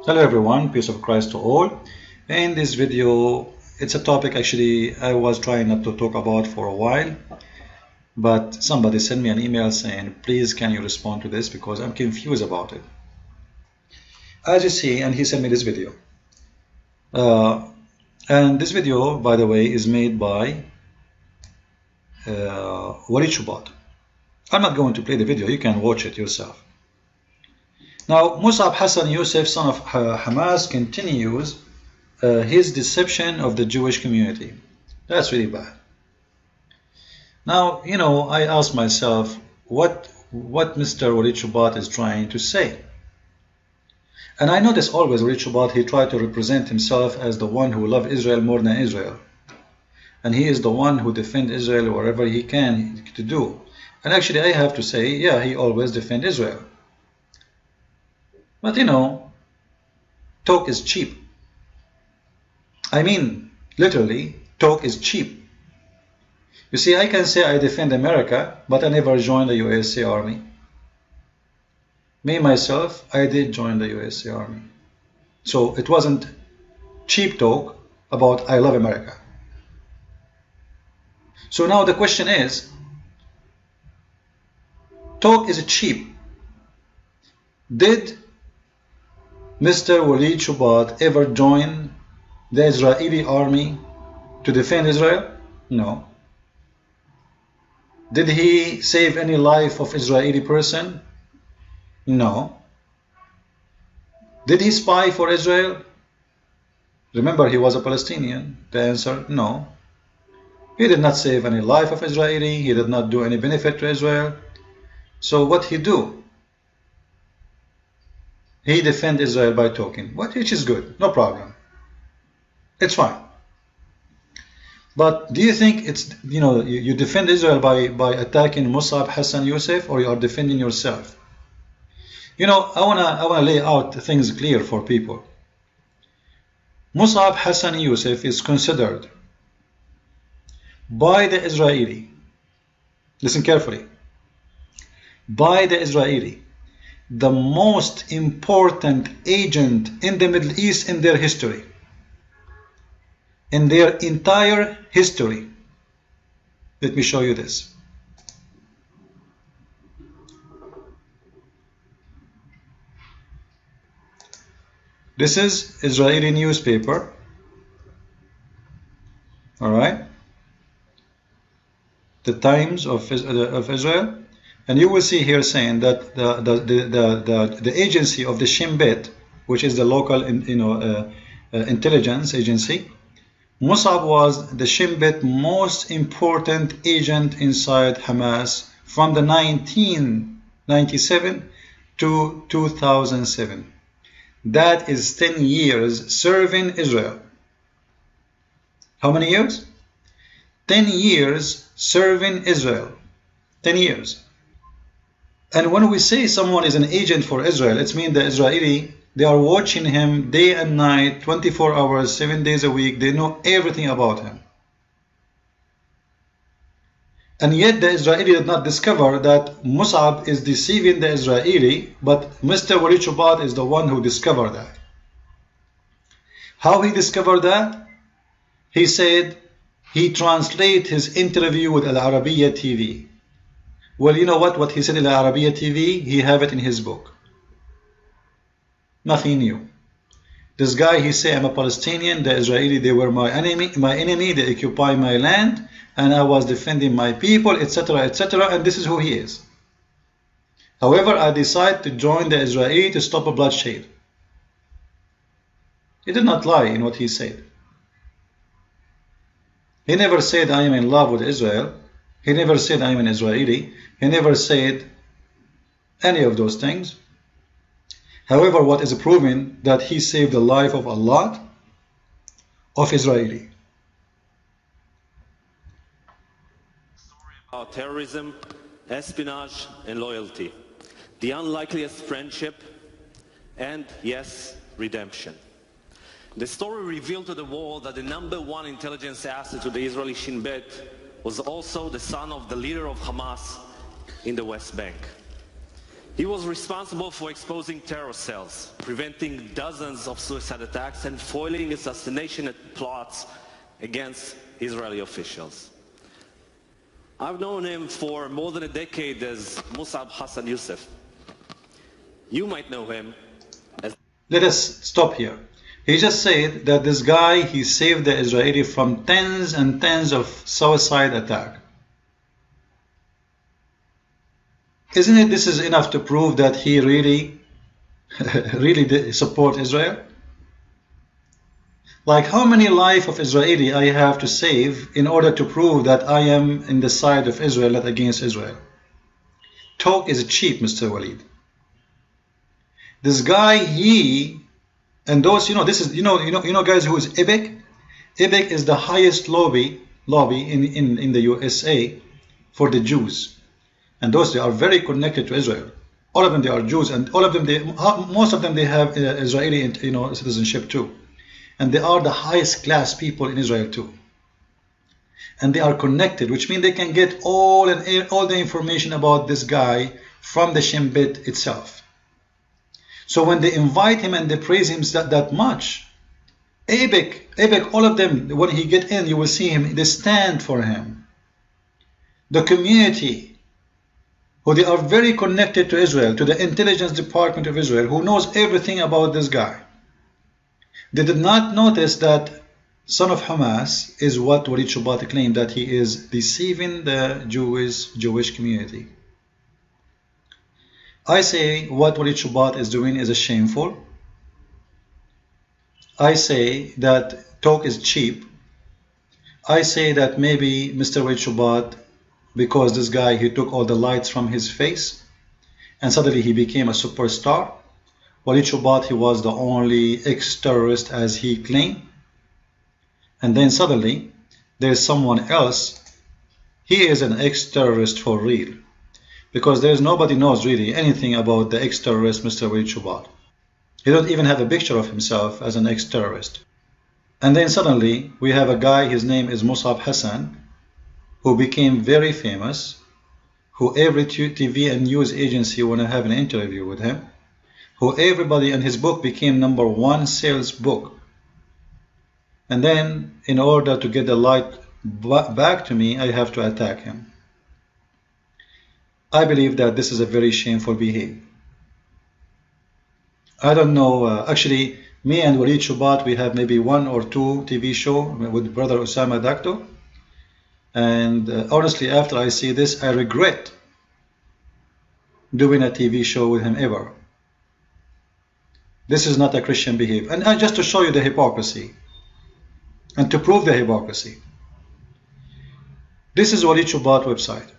Hello everyone, peace of Christ to all. In this video, it's a topic actually I was trying not to talk about for a while, but somebody sent me an email saying, please can you respond to this because I'm confused about it. As you see, and he sent me this video. And this video, by the way, is made by Waleed Shoebat. I'm not going to play the video, you can watch it yourself. Now, Mosab Hassan Yousef, son of Hamas, continues his deception of the Jewish community. That's really bad. Now, you know, I ask myself what Mr. Waleed Shoebat is trying to say. And I notice always Waleed Shoebat, he tried to represent himself as the one who loves Israel more than Israel. And he is the one who defends Israel wherever he can to do. And actually, I have to say, yeah, he always defends Israel. But you know, talk is cheap. I mean, literally, talk is cheap. You see, I can say I defend America, but I never joined the USA Army. Me, myself, I did join the USA Army. So it wasn't cheap talk about I love America. So now the question is, talk is cheap. Did Mr. Waleed Shoebat ever join the Israeli army to defend Israel? No. Did he save any life of Israeli person? No. Did he spy for Israel? Remember, he was a Palestinian. The answer, no. He did not save any life of Israeli. He did not do any benefit to Israel. So what he do? He defend Israel by talking, which is good, no problem. It's fine. But do you think it's, you know, you defend Israel by attacking Mosab Hassan Yousef, or you are defending yourself? You know, I wanna lay out things clear for people. Mosab Hassan Yousef is considered by the Israeli, listen carefully, by the Israeli, the most important agent in the Middle East in their history. In their entire history. Let me show you this. This is Israeli newspaper. All right. The Times of Israel. And you will see here saying that the agency of the Shoebat, which is the local intelligence agency, Mosab was the Shoebat most important agent inside Hamas from the 1997 to 2007. That is 10 years serving Israel. How many years? 10 years serving Israel. 10 years. And when we say someone is an agent for Israel, it means the Israeli, they are watching him day and night, 24 hours, 7 days a week. They know everything about him. And yet the Israeli did not discover that Mosab is deceiving the Israeli, but Mr. Waleed Shoebat is the one who discovered that. How he discovered that? He said he translated his interview with Al Arabiya TV. Well, you know what he said in Al Arabiya TV? He have it in his book. Nothing new. This guy, he said, I'm a Palestinian, the Israeli, they were my enemy, they occupy my land, and I was defending my people, etc., etc., and this is who he is. However, I decided to join the Israeli to stop a bloodshed. He did not lie in what he said. He never said, I am in love with Israel. He never said, I am an Israeli. He never said any of those things. However, what is proven that he saved the life of a lot of Israeli. Story about terrorism, espionage, and loyalty. The unlikeliest friendship, and yes, redemption. The story revealed to the world that the #1 intelligence asset to the Israeli Shoebat was also the son of the leader of Hamas in the West Bank. He was responsible for exposing terror cells, preventing dozens of suicide attacks, and foiling assassination plots against Israeli officials. I've known him for more than a decade as Mosab Hassan Yousef. You might know him as... Let us stop here. He just said that this guy, he saved the Israeli from tens and tens of suicide attacks. Isn't it this is enough to prove that he really really support Israel? Like, how many life of Israeli I have to save in order to prove that I am in the side of Israel, not against Israel? Talk is cheap, Mr. Waleed. This guy, he and those, this is guys, who is IBEC? IBEC is the highest lobby in the USA for the Jews. And those, they are very connected to Israel. All of them, they are Jews, and all of them, most of them, they have Israeli, citizenship too. And they are the highest class people in Israel too. And they are connected, which means they can get all the information about this guy from the Shoebat itself. So when they invite him and they praise him that much, ABEC, all of them, when he get in, you will see him, they stand for him. The community, who they are very connected to Israel, to the intelligence department of Israel, who knows everything about this guy. They did not notice that son of Hamas is what Waleed Shoebat claimed, that he is deceiving the Jewish community. I say what Waleed Shoebat is doing is shameful. I say that talk is cheap. I say that maybe Mr. Waleed Shoebat, because this guy, he took all the lights from his face and suddenly he became a superstar. Waleed Shoebat, he was the only ex-terrorist as he claimed. And then suddenly there is someone else. He is an ex-terrorist for real. Because there is nobody knows really anything about the ex-terrorist Mr. Waleed Shoebat. He don't even have a picture of himself as an ex-terrorist. And then suddenly we have a guy, his name is Mosab Hassan, who became very famous, who every TV and news agency want to have an interview with him, who everybody in his book became #1 sales book. And then in order to get the light back to me, I have to attack him. I believe that this is a very shameful behavior. I don't know, actually me and Waleed Shoebat, we have maybe 1 or 2 TV show with brother Osama Dakto. And honestly, after I see this, I regret doing a TV show with him ever. This is not a Christian behavior. And just to show you the hypocrisy and to prove the hypocrisy. This is Waleed Shoebat website.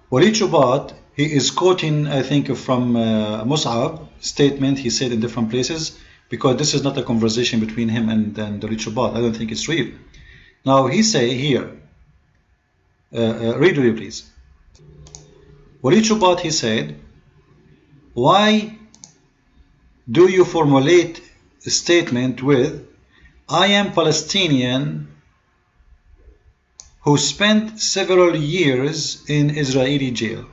Waleed Shoebat, he is quoting, I think, from Mosab statement he said in different places, because this is not a conversation between him and Waleed Shoebat. I don't think it's real. Now he say here, read with you please. Waleed Shoebat, he said, why do you formulate a statement with, I am Palestinian who spent several years in Israeli jail?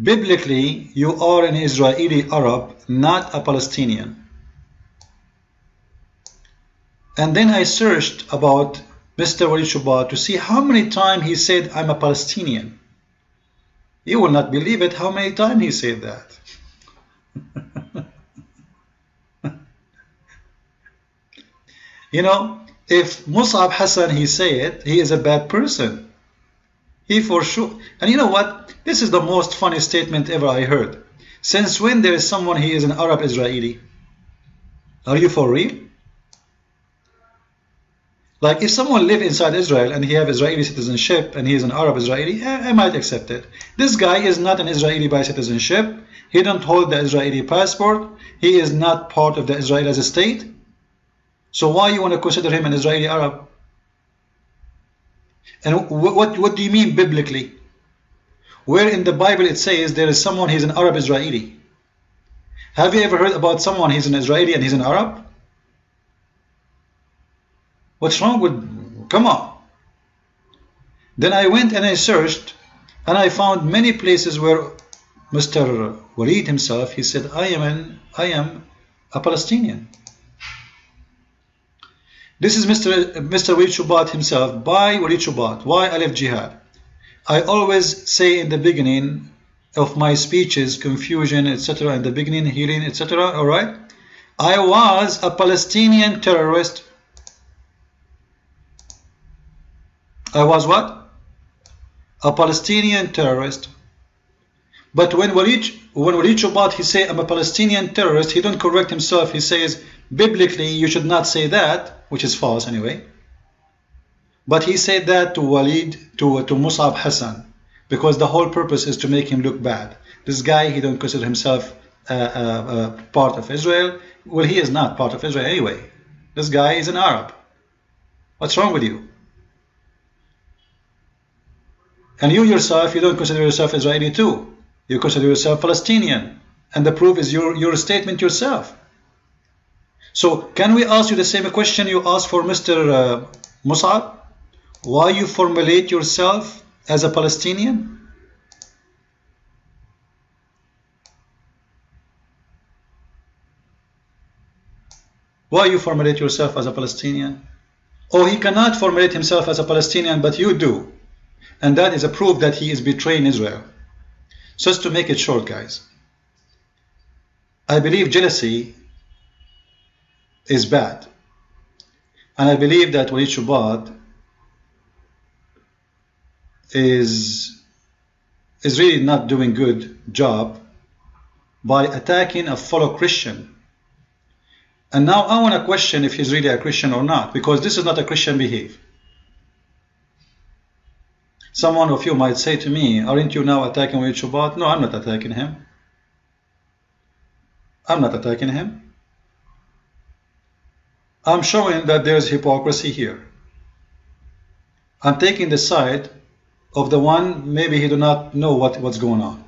Biblically, you are an Israeli Arab, not a Palestinian. And then I searched about Mr. Waleed Shoebat to see how many times he said, I'm a Palestinian. You will not believe it how many times he said that. If Mosab Hassan, he say it, he is a bad person. He for sure. And you know what? This is the most funny statement ever I heard. Since when there is someone, he is an Arab Israeli? Are you for real? Like, if someone live inside Israel and he have Israeli citizenship and he is an Arab Israeli, I might accept it. This guy is not an Israeli by citizenship. He don't hold the Israeli passport. He is not part of the Israel as a state. So why you want to consider him an Israeli Arab? And what do you mean biblically? Where in the Bible it says there is someone, he's an Arab Israeli? Have you ever heard about someone, he's an Israeli and he's an Arab? What's wrong with, come on. Then I went and I searched And I found many places where Mr. Waleed himself, he said, I am a Palestinian. This is Mr. Waleed Shoebat himself, by Waleed Shoebat. Why Alif Jihad? I always say in the beginning of my speeches, confusion, etc., in the beginning, healing, etc., alright? I was a Palestinian terrorist. I was what? A Palestinian terrorist. But when Waleed Shoebat, he say, I'm a Palestinian terrorist, he don't correct himself. He says, biblically, you should not say that, which is false anyway. But he said that to Waleed, to Mosab Hassan, because the whole purpose is to make him look bad. This guy, he don't consider himself part of Israel. Well, he is not part of Israel anyway. This guy is an Arab. What's wrong with you? And you yourself, you don't consider yourself Israeli too. You consider yourself Palestinian. And the proof is your statement yourself. So, can we ask you the same question you asked for Mr. Mosab? Why you formulate yourself as a Palestinian? Why you formulate yourself as a Palestinian? Oh, he cannot formulate himself as a Palestinian, but you do. And that is a proof that he is betraying Israel. Just to make it short, guys, I believe jealousy is bad. And I believe that Waleed Shoebat is really not doing good job by attacking a fellow Christian. And now I want to question if he's really a Christian or not, because this is not a Christian behavior. Someone of you might say to me, aren't you now attacking Waleed Shoebat? No, I'm not attacking him. I'm not attacking him. I'm showing that there's hypocrisy here. I'm taking the side of the one, maybe he do not know what's going on.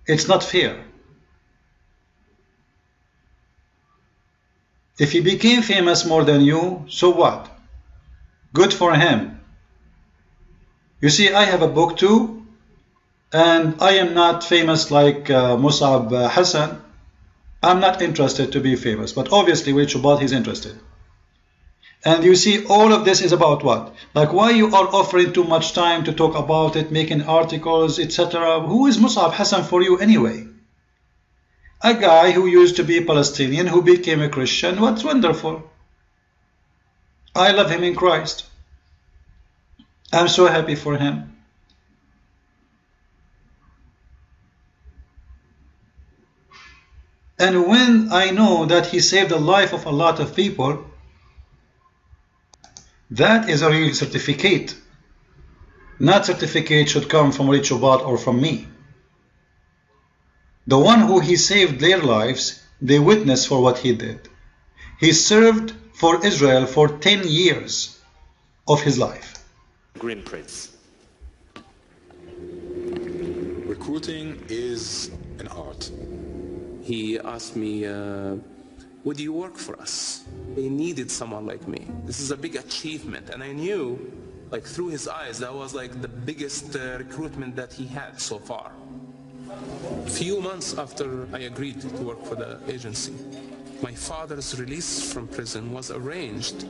It's not fair. If he became famous more than you, so what? Good for him. You see, I have a book too, and I am not famous like Mosab Hassan. I'm not interested to be famous, but obviously Waleed Shoebat, he's interested. And you see, all of this is about what? Like, why you are offering too much time to talk about it, making articles, etc. Who is Mosab Hassan for you anyway? A guy who used to be Palestinian, who became a Christian. What's wonderful. I love him in Christ. I'm so happy for him. And when I know that he saved the life of a lot of people, that is a real certificate. Not certificate should come from Waleed Shoebat or from me. The one who he saved their lives, they witness for what he did. He served for Israel for 10 years of his life. Green Prince. Recruiting is an art. He asked me, would you work for us? They needed someone like me. This is a big achievement. And I knew, like through his eyes, that was like the biggest recruitment that he had so far. A few months after I agreed to work for the agency, my father's release from prison was arranged.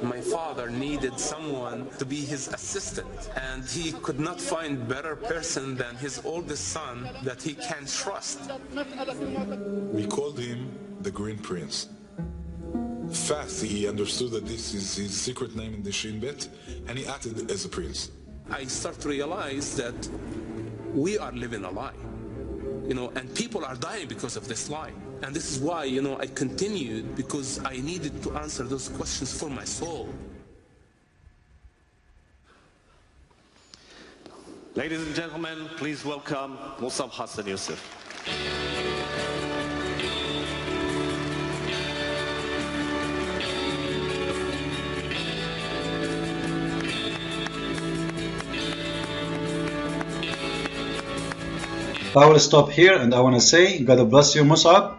My father needed someone to be his assistant, and he could not find better person than his oldest son that he can trust. We called him the Green Prince. Fast, he understood that this is his secret name in the Shoebat, and he acted as a prince. I start to realize that we are living a lie, and people are dying because of this lie. And this is why, I continued, because I needed to answer those questions for my soul. Ladies and gentlemen, please welcome Mosab Hassan Yousef. I will stop here, and I want to say, God bless you, Mosab,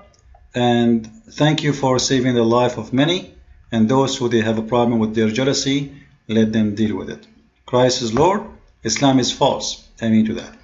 and thank you for saving the life of many, and those who they have a problem with their jealousy, let them deal with it. Christ is Lord, Islam is false. I mean to that.